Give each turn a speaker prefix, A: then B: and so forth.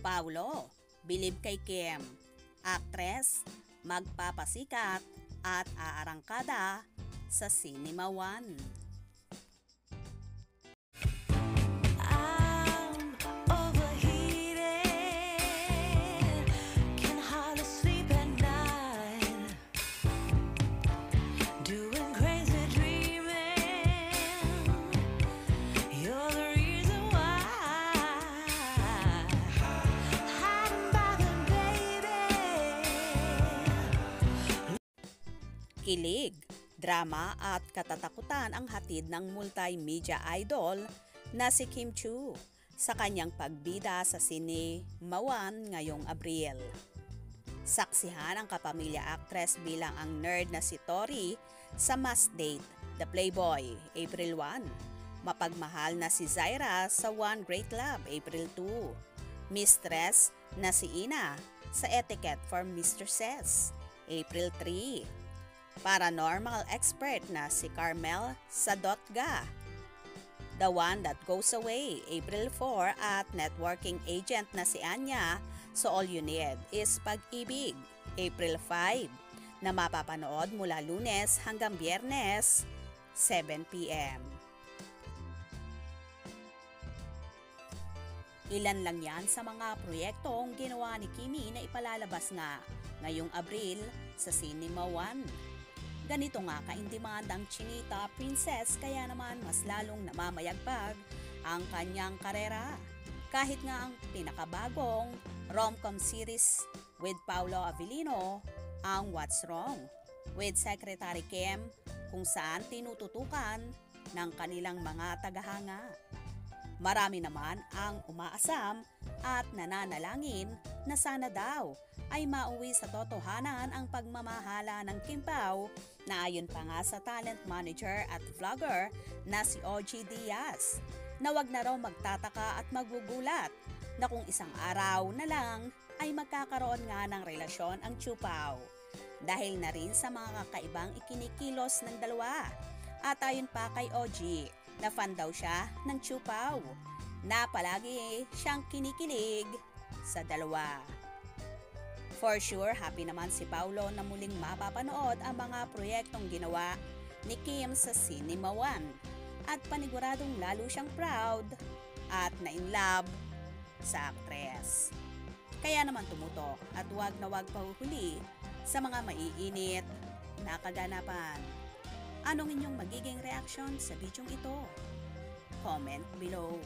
A: Paulo, bilib kay Kim. Actress, magpapasikat at aarangkada sa Cinema One. Kilig, drama at katatakutan ang hatid ng multimedia idol na si Kim Chiu sa kanyang pagbida sa Cinema One ngayong Abril. Saksihan ang kapamilya actress bilang ang nerd na si Tori sa Must Date, The Playboy, April 1. Mapagmahal na si Zaira sa One Great Love, April 2. Mistress na si Ina sa Etiquette for Mistresses, April 3. Paranormal expert na si Carmel sa Dotga, The One That Goes Away, April 4 at networking agent na si Anya sa All You Need Is Pag-ibig, April 5 na mapapanood mula Lunes hanggang Biyernes, 7 p.m. Ilan lang yan sa mga proyektong ginawa ni Kimi na ipalalabas nga ngayong Abril sa Cinema One. Ganito nga ka-in-demand ang Chinita Princess kaya naman mas lalong namamayagpag ang kanyang karera. Kahit nga ang pinakabagong rom-com series with Paolo Avellino, ang What's Wrong with Secretary Kim, kung saan tinututukan ng kanilang mga tagahanga. Marami naman ang umaasam at nananalangin na sana daw ay mauwi sa totohanan ang pagmamahala ng Kim Pao na ayon pa nga sa talent manager at vlogger na si OG Diaz na wag na raw magtataka at magugulat na kung isang araw na lang ay magkakaroon nga ng relasyon ang Chiu Pao dahil na rin sa mga kakaibang ikinikilos ng dalawa. At ayon pa kay OG na fan daw siya ng Chiu Pao na palagi siyang kinikilig sa dalawa. For sure, happy naman si Paulo na muling mapapanood ang mga proyektong ginawa ni Kim sa Cinema One at paniguradong lalo siyang proud at na-in-love sa actress. Kaya naman tumutok at wag na wag pahuhuli sa mga maiinit na kaganapan. Anong inyong magiging reaksyon sa bidyong ito? Comment below.